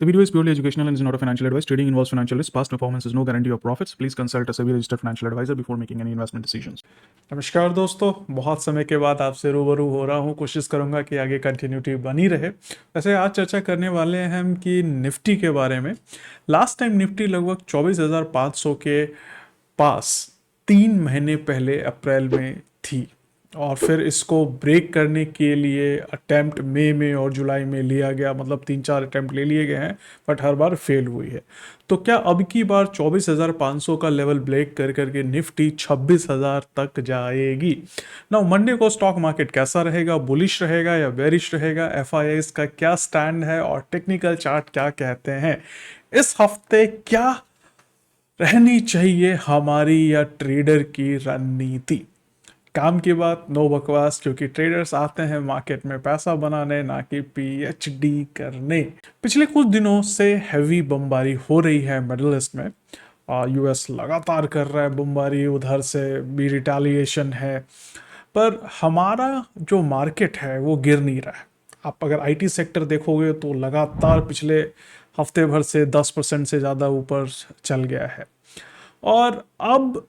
The video is purely educational and is not a financial advice. Trading involves financial risk. Past performance is no guarantee of profits. Please consult a SEBI registered financial advisor before making any investment decisions. नमस्कार दोस्तों, बहुत समय के बाद आपसे रूबरू हो रहा हूँ। कोशिश करूँगा कि आगे कंटिन्यूटी बनी रहे। वैसे आज चर्चा करने वाले हैं हम कि निफ्टी के बारे में। लास्ट टाइम निफ्टी लगभग 24,500 के पास 3 महीने पहले अप्रैल में थी और फिर इसको ब्रेक करने के लिए अटेम्प्ट मई में और जुलाई में लिया गया, मतलब 3-4 अटेम्प्ट ले लिए गए हैं, बट हर बार फेल हुई है। तो क्या अब की बार 24,500 का लेवल ब्रेक कर करके निफ्टी 26,000 तक जाएगी? ना मंडे को स्टॉक मार्केट कैसा रहेगा, बुलिश रहेगा या बेरिश रहेगा, एफआईआईज का क्या स्टैंड है और टेक्निकल चार्ट क्या कहते हैं? इस हफ्ते क्या रहनी चाहिए हमारी या ट्रेडर की रणनीति? काम की बात, नो बकवास, क्योंकि ट्रेडर्स आते हैं मार्केट में पैसा बनाने, ना कि पीएचडी करने। पिछले कुछ दिनों से हैवी बमबारी हो रही है मिडिल ईस्ट में। यूएस लगातार कर रहा है बमबारी, उधर से भी रिटालिएशन है, पर हमारा जो मार्केट है वो गिर नहीं रहा है। आप अगर आईटी सेक्टर देखोगे तो लगातार पिछले हफ्ते भर से 10% से ज़्यादा ऊपर चल गया है। और अब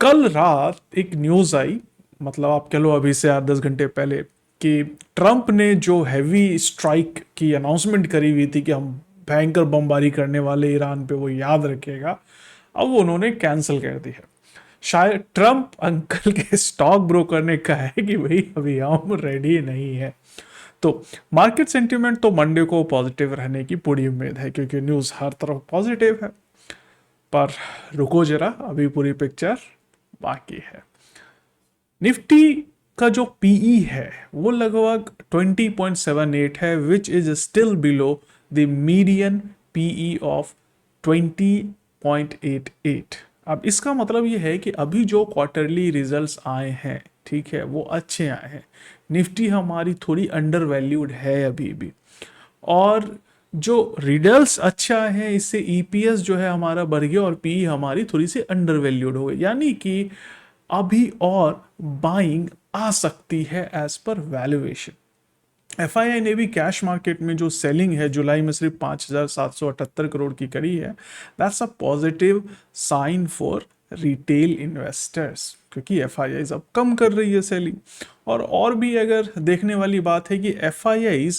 कल रात एक न्यूज़ आई, मतलब आप कह लो अभी से 8-10 घंटे पहले, कि ट्रंप ने जो हैवी स्ट्राइक की अनाउंसमेंट करी हुई थी कि हम भयंकर बमबारी करने वाले ईरान पे, वो याद रखेगा, अब वो उन्होंने कैंसिल कर दी है। शायद ट्रंप अंकल के स्टॉक ब्रोकर ने कहा है कि भाई अभी हम रेडी नहीं है। तो मार्केट सेंटिमेंट तो मंडे को पॉजिटिव रहने की पूरी उम्मीद है, क्योंकि न्यूज़ हर तरफ पॉजिटिव है। पर रुको जरा, अभी पूरी पिक्चर बाकी है। निफ्टी का जो पीई है वो लगभग 20.78 है, which is still below the median PE of 20.88। अब इसका मतलब ये है कि अभी जो क्वार्टरली रिजल्ट्स आए हैं, ठीक है, वो अच्छे आए हैं। निफ्टी हमारी थोड़ी अंडर वैल्यूड है अभी भी, और जो रिजल्ट्स अच्छे आए हैं इससे ईपीएस जो है हमारा बढ़ गया और पी हमारी थोड़ी सी अंडर वैल्यूड हो गई, यानी कि अभी और बाइंग आ सकती है एज पर वैल्यूएशन। एफआईआई ने भी कैश मार्केट में जो सेलिंग है जुलाई में सिर्फ 5,778 करोड़ की करी है। That's a positive sign for retail investors, क्योंकि एफआईआई अब कम कर रही है सेलिंग। और भी अगर देखने वाली बात है कि एफआईआई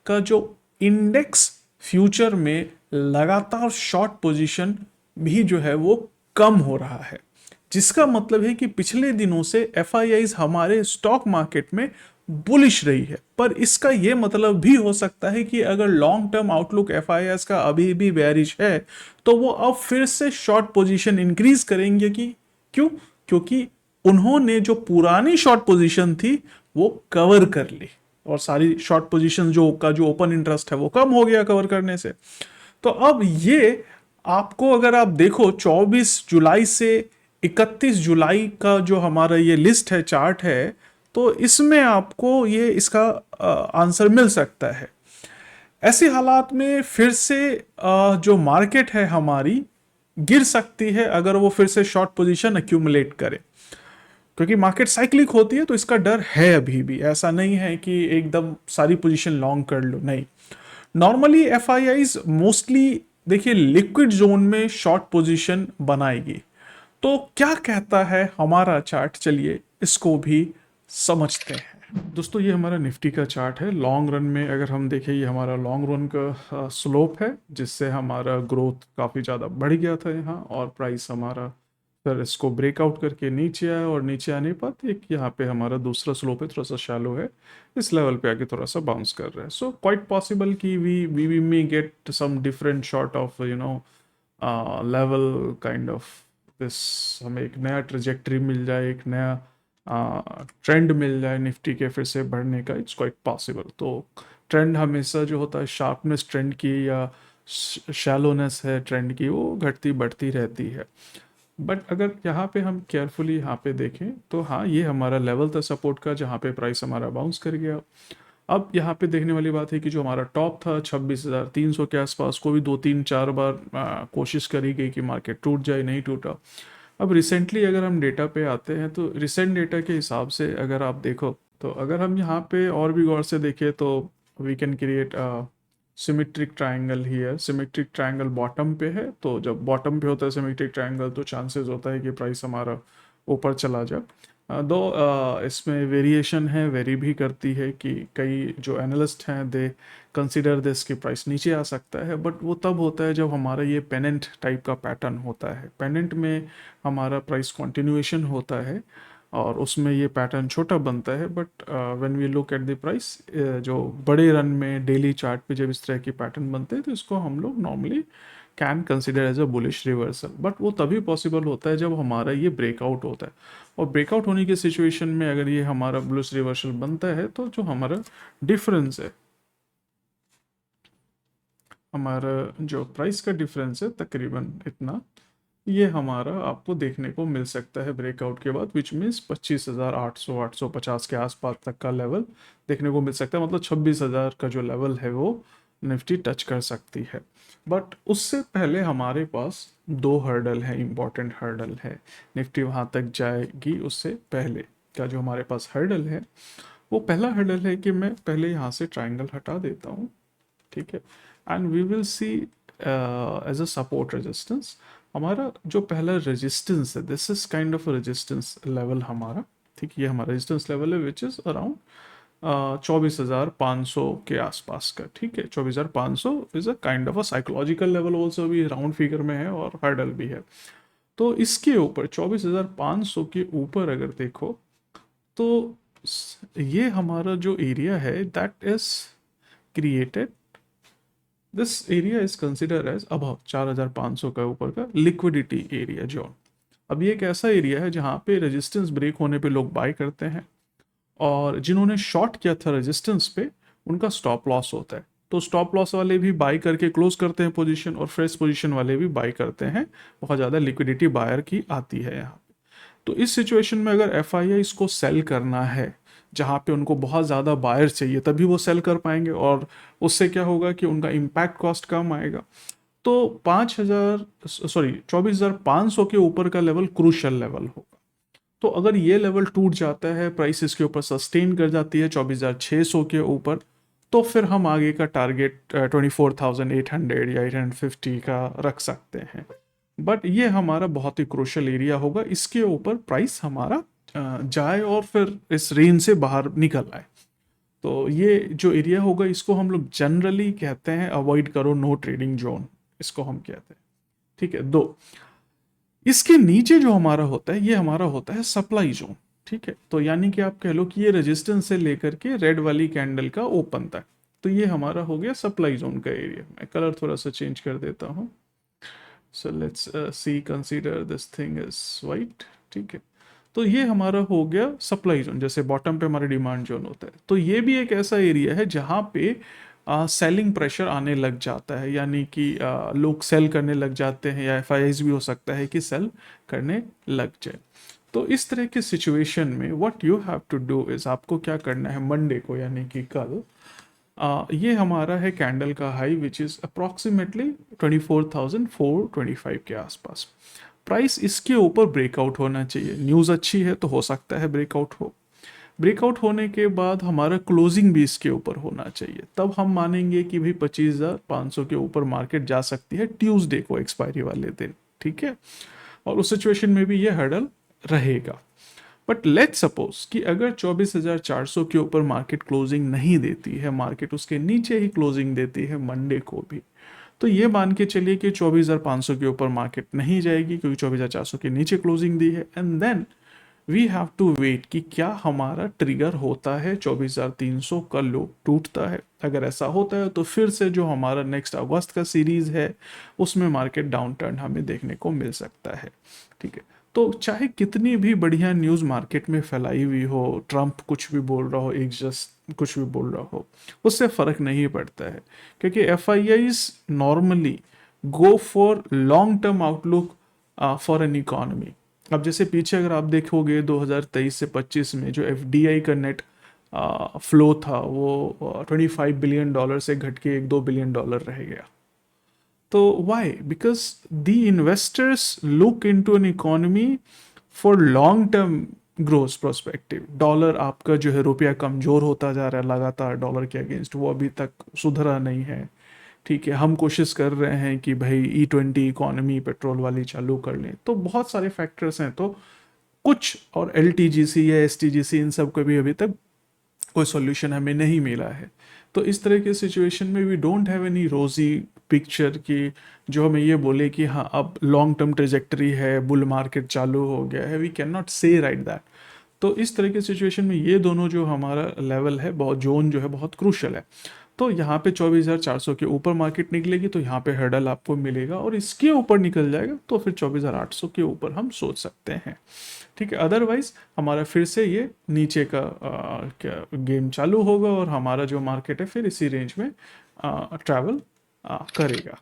का जो इंडेक्स फ्यूचर में लगातार शॉर्ट पोजीशन भी जो है वो कम हो रहा है, जिसका मतलब है कि पिछले दिनों से एफआईआईज हमारे स्टॉक मार्केट में बुलिश रही है। पर इसका यह मतलब भी हो सकता है कि अगर लॉन्ग टर्म आउटलुक एफआईआईज का अभी भी बेरिश है तो वो अब फिर से शॉर्ट पोजीशन इंक्रीज करेंगे। कि क्यों? क्योंकि उन्होंने जो पुरानी शॉर्ट पोजीशन थी वो कवर कर ली, और सारी शॉर्ट पोजीशन जो ओपन इंटरेस्ट है वो कम हो गया कवर करने से। तो अब ये आपको अगर आप देखो 24 जुलाई से 31 जुलाई का जो हमारा ये लिस्ट है, चार्ट है, तो इसमें आपको ये इसका आंसर मिल सकता है। ऐसे हालात में फिर से जो मार्केट है हमारी गिर सकती है अगर वो फिर से शॉर्ट पोजीशन एक्यूमुलेट करे, क्योंकि मार्केट साइक्लिक होती है, तो इसका डर है अभी भी। ऐसा नहीं है कि एकदम सारी पोजीशन लॉन्ग कर लो, नहीं। नॉर्मली एफआईआईज मोस्टली देखिए लिक्विड जोन में शॉर्ट पोजीशन बनाएगी। तो क्या कहता है हमारा चार्ट, चलिए इसको भी समझते हैं। दोस्तों ये हमारा निफ्टी का चार्ट है। लॉन्ग रन में अगर हम देखें, ये हमारा लॉन्ग रन का स्लोप है, जिससे हमारा ग्रोथ काफ़ी ज़्यादा बढ़ गया था यहाँ, और प्राइस हमारा फिर इसको ब्रेकआउट करके नीचे आया, और नीचे आने पर एक यहाँ पे हमारा दूसरा स्लोप है, थोड़ा सा शैलो है, इस लेवल पे आके थोड़ा सा बाउंस कर रहा है। सो क्वाइट पॉसिबल कि we may get some different short of level kind of this, हमें एक नया ट्रेजेक्टरी मिल जाए, एक नया ट्रेंड मिल जाए निफ्टी के फिर से बढ़ने का। It's quite possible. तो ट्रेंड हमेशा जो होता है, शार्पनेस ट्रेंड की या शैलोनेस है ट्रेंड की, वो घटती बढ़ती रहती है। बट अगर यहाँ पे हम केयरफुली यहाँ पे देखें तो हाँ, ये हमारा लेवल था सपोर्ट का, जहाँ पे प्राइस हमारा बाउंस कर गया। अब यहाँ पे देखने वाली बात है कि जो हमारा टॉप था 26,300 के आसपास को भी 2-3-4 बार कोशिश करी गई कि मार्केट टूट जाए, नहीं टूटा। अब रिसेंटली अगर हम डेटा पे आते हैं तो रिसेंट डेटा के हिसाब से अगर आप देखो, तो अगर हम यहाँ पे और भी गौर से देखें तो we can create symmetric triangle here, symmetric triangle bottom पे है, तो जब बॉटम पे होता है सिमेट्रिक ट्रायंगल तो चांसेस होता है कि प्राइस हमारा ऊपर चला जाए। दो इसमें वेरिएशन है, वेरी भी करती है कि कई जो एनालिस्ट हैं दे कंसिडर दिस कि प्राइस नीचे आ सकता है, बट वो तब होता है जब हमारा ये पेनेंट टाइप का पैटर्न होता है। पेनेंट में हमारा प्राइस कंटिन्यूएशन होता है और उसमें ये पैटर्न छोटा बनता है, but when we look at the price, जो बड़े रन में डेली चार्ट पे जब इस तरह के पैटर्न बनते हैं तो इसको हम लोग normally can consider as a bullish reversal. But वो तभी पॉसिबल होता है जब हमारा ये ब्रेकआउट होता है, और ब्रेकआउट होने की सिचुएशन में अगर ये हमारा बुलिश रिवर्सल बनता है तो जो हमारा डिफरेंस है, हमारा जो प्राइस का डिफरेंस है तकरीबन इतना, ये हमारा आपको देखने को मिल सकता है ब्रेकआउट के बाद, विच मीन्स 25,800 850 के आसपास तक का लेवल देखने को मिल सकता है। मतलब 26,000 का जो लेवल है वो निफ्टी टच कर सकती है। बट उससे पहले हमारे पास दो हर्डल है, इंपॉर्टेंट हर्डल है। निफ्टी वहाँ तक जाएगी उससे पहले का जो हमारे पास हर्डल है, वो पहला हर्डल है कि मैं पहले यहाँ से ट्राइंगल हटा देता हूँ, ठीक है, and we will see as a support resistance. हमारा जो पहला रेजिस्टेंस है, this is kind of resistance level हमारा, ठीक, ये हमारा रेजिस्टेंस लेवल है विच इज अराउंड 24,500 के आसपास का, ठीक है। 24,500 is a kind of a psychological level also, भी राउंड फिगर में है और हर्डल भी है। तो इसके ऊपर 24,500 के ऊपर अगर देखो तो ये हमारा जो एरिया है that is created, this area is consider as above 4,500 का ऊपर का लिक्विडिटी एरिया जोन। अब ये एक ऐसा एरिया है जहाँ पे रेजिस्टेंस ब्रेक होने पे लोग बाय करते हैं, और जिन्होंने शॉर्ट किया था रेजिस्टेंस पे उनका स्टॉप लॉस होता है। तो स्टॉप लॉस वाले भी बाई करके क्लोज करते हैं पोजीशन, और फ्रेश पोजीशन वाले भी बाई करते हैं। बहुत ज़्यादा लिक्विडिटी बायर की आती है यहाँ। तो इस सिचुएशन में अगर एफ इसको सेल करना है, जहाँ पे उनको बहुत ज़्यादा बायर चाहिए, तभी वो सेल कर पाएंगे, और उससे क्या होगा कि उनका इम्पैक्ट कॉस्ट कम आएगा। तो 24,500 के ऊपर का लेवल क्रूशल लेवल होगा। तो अगर ये लेवल टूट जाता है, प्राइस इसके ऊपर सस्टेन कर जाती है 24,600 के ऊपर, तो फिर हम आगे का टारगेट 24,800 या 850 का रख सकते हैं। बट ये हमारा बहुत ही क्रूशल एरिया होगा, इसके ऊपर प्राइस हमारा जाए और फिर इस रेंज से बाहर निकल आए। तो ये जो एरिया होगा इसको हम लोग जनरली कहते हैं अवॉइड करो, नो ट्रेडिंग जोन इसको हम कहते हैं, ठीक है। दो, इसके नीचे जो हमारा होता है ये हमारा होता है सप्लाई जोन, ठीक है। तो यानी कि आप कह लो कि ये रेजिस्टेंस से लेकर के रेड वाली कैंडल का ओपन तक, तो ये हमारा हो गया सप्लाई जोन का एरिया। मैं कलर थोड़ा सा चेंज कर देता हूँ। So let's see, consider this thing is white, ठीक है। तो ये हमारा हो गया सप्लाई जोन, जैसे बॉटम पे हमारा डिमांड जोन होता है। तो ये भी एक ऐसा एरिया है जहाँ पे सेलिंग प्रेशर आने लग जाता है, यानी कि लोग सेल करने लग जाते हैं, या एफ भी हो सकता है कि सेल करने लग जाए। तो इस तरह की सिचुएशन में what you have to do is, आपको क्या करना है, मंडे को यानी कि कल, ये हमारा है कैंडल का हाई विच इज़ अप्रॉक्सीमेटली 24,425 के आसपास। प्राइस इसके ऊपर ब्रेकआउट होना चाहिए, न्यूज़ अच्छी है तो हो सकता है ब्रेकआउट हो। ब्रेकआउट होने के बाद हमारा क्लोजिंग भी इसके ऊपर होना चाहिए, तब हम मानेंगे कि भाई 25,500 के ऊपर मार्केट जा सकती है ट्यूसडे को, एक्सपायरी वाले दिन, ठीक है। और उस सिचुएशन में भी ये हर्डल रहेगा। बट लेट्स सपोज कि अगर 24,400 के ऊपर मार्केट क्लोजिंग नहीं देती है, मार्केट उसके नीचे ही क्लोजिंग देती है मंडे को भी, तो ये मान के चलिए कि 24,500 के ऊपर मार्केट नहीं जाएगी क्योंकि 24,400 के नीचे क्लोजिंग दी है, and then we have to wait कि क्या हमारा ट्रिगर होता है 24,300 का लो टूटता है। अगर ऐसा होता है तो फिर से जो हमारा नेक्स्ट अगस्त का सीरीज है उसमें मार्केट डाउन टर्न हमें देखने को मिल सकता है, ठीक है। तो चाहे कितनी भी बढ़िया न्यूज़ मार्केट में फैलाई हुई हो, ट्रंप कुछ भी बोल रहा हो, एक जस्ट कुछ भी बोल रहा हो, उससे फ़र्क नहीं पड़ता है, क्योंकि F normally go for long term outlook for an economy. अब जैसे पीछे अगर आप देखोगे 2023 से 25 में जो एफडीआई का नेट फ्लो था वो $25 बिलियन से घट के $1-2 बिलियन रह गया। तो why? Because the investors look into an economy for long term growth prospective. Dollar आपका जो है रुपया कमज़ोर होता जा रहा है लगातार डॉलर के अगेंस्ट, वो अभी तक सुधरा नहीं है, ठीक है, हम कोशिश कर रहे हैं कि भाई E20 इकोनॉमी पेट्रोल वाली चालू कर लें, तो बहुत सारे फैक्टर्स हैं। तो कुछ और LTGC या STGC इन सब को भी अभी तक कोई सॉल्यूशन हमें नहीं मिला है। तो इस तरह के सिचुएशन में we don't have any rosy picture की जो हमें ये बोले कि हाँ अब लॉन्ग टर्म ट्रेजेक्टरी है, बुल मार्केट चालू हो गया है। We can not say right that. तो इस तरह के सिचुएशन में ये दोनों जो हमारा लेवल है, बहुत जोन जो है बहुत क्रूशल है। तो यहाँ पे 24,400 के ऊपर मार्केट निकलेगी तो यहाँ पे हर्डल आपको मिलेगा, और इसके ऊपर निकल जाएगा तो फिर 24,800 के ऊपर हम सोच सकते हैं। ठीक है, अदरवाइज हमारा फिर से ये नीचे का क्या गेम चालू होगा और हमारा जो मार्केट है फिर इसी रेंज में ट्रैवल करेगा।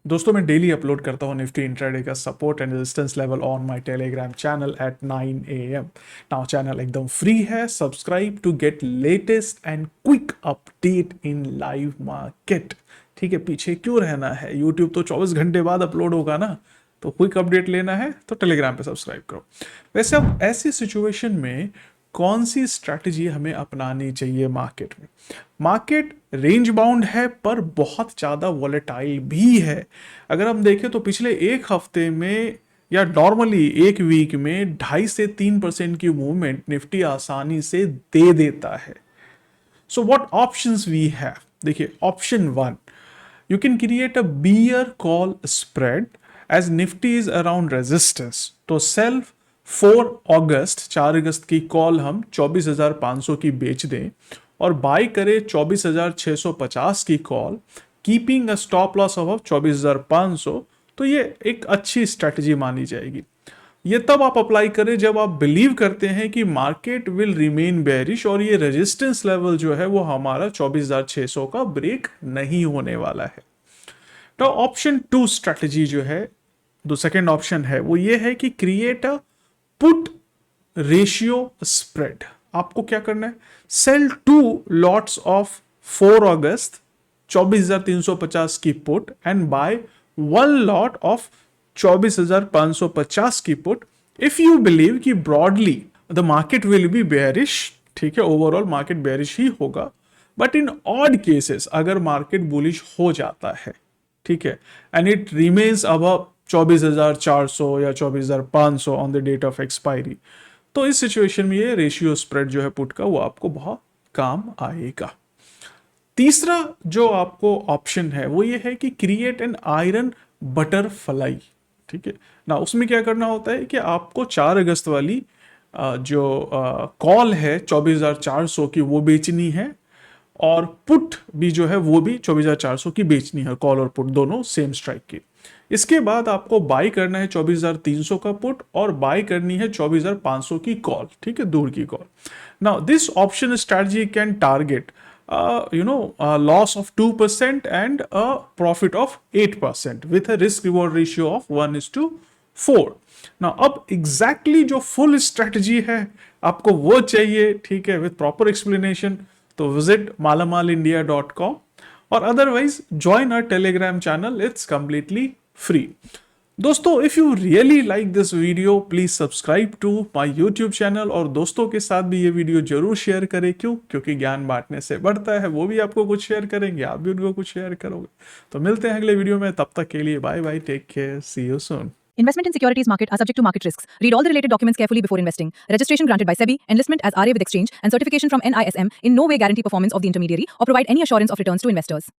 दोस्तों, मैं डेली अपलोड करता हूँ निफ्टी इंट्राडे का support and resistance level on my Telegram channel at 9 AM। Now channel एकदम फ्री है, subscribe to get latest and quick update in live market. ठीक है, पीछे क्यों रहना है, यूट्यूब तो 24 घंटे बाद अपलोड होगा ना, तो क्विक अपडेट लेना है तो टेलीग्राम पे सब्सक्राइब करो। वैसे अब ऐसी सिचुएशन में कौन सी स्ट्रैटेजी हमें अपनानी चाहिए मार्केट में? मार्केट रेंज बाउंड है पर बहुत ज़्यादा वॉलेटाइल भी है। अगर हम देखें तो पिछले एक हफ्ते में या नॉर्मली एक वीक में 2.5 से 3% की मूवमेंट निफ्टी आसानी से दे देता है। So what options we have? देखिए, option 1, you can create a bear call spread as Nifty is around resistance. तो sell 4 अगस्त की कॉल हम 24,500 की बेच दें और बाय करें 24,650 की call, keeping a stop loss of 24,500। तो ये एक अच्छी स्ट्रेटजी मानी जाएगी। ये तब आप अप्लाई करें जब आप बिलीव करते हैं कि मार्केट विल रिमेन बेरिश और ये रेजिस्टेंस लेवल जो है वो हमारा 24,600 का ब्रेक नहीं होने वाला है। तो ऑप्शन 2 स्ट्रेटजी जो है, जो सेकेंड ऑप्शन है, वो ये है कि create a put ratio spread. आपको क्या करना है? सेल 2 लॉट्स ऑफ 4 अगस्त 24,350 की put and buy 1 lot of 24,550 की पुट इफ यू बिलीव कि broadly the market will be bearish. ठीक है, ओवरऑल मार्केट बेयरिश ही होगा, बट इन ऑड केसेस अगर मार्केट बुलिश हो जाता है, ठीक है, एंड इट रिमेन्स अबव 24,400 या 24,500 on the date of expiry, तो इस सिचुएशन में ये रेशियो स्प्रेड जो है पुट का वो आपको बहुत काम आएगा। तीसरा जो आपको ऑप्शन है वो ये है कि क्रिएट एन आयरन बटरफ्लाई। ठीक है ना, उसमें क्या करना होता है कि आपको 4 अगस्त वाली जो कॉल है 24,400 की वो बेचनी है, और पुट भी जो है वो भी 24,400 की बेचनी है, कॉल और पुट दोनों सेम स्ट्राइक की। इसके बाद आपको बाई करना है 24,300 का पुट और बाई करनी है 24,500 की कॉल। ठीक है, दूर की call. Now this option strategy can target loss of 2% and a profit of 8% with a risk reward ratio of 1:4। Now अब exactly जो full strategy है आपको वो चाहिए, ठीक है, with proper explanation, तो visit malamalindia.com और otherwise join our telegram channel, it's completely free। दोस्तों, if you really like this video please subscribe to my YouTube channel और दोस्तों के साथ भी ये वीडियो जरूर शेयर करें। क्यों? क्योंकि ज्ञान बांटने से बढ़ता है, वो भी आपको कुछ शेयर करेंगे, आप भी उनको कुछ शेयर करोगे। तो मिलते हैं अगले वीडियो में, तब तक के लिए bye bye, take care, see you soon. Investment in securities market are subject to market risks. Read all the related documents carefully before investing. Registration granted by SEBI, enlistment as RA with exchange, and certification from NISM in no way guarantee performance of the intermediary or provide any assurance of returns to investors.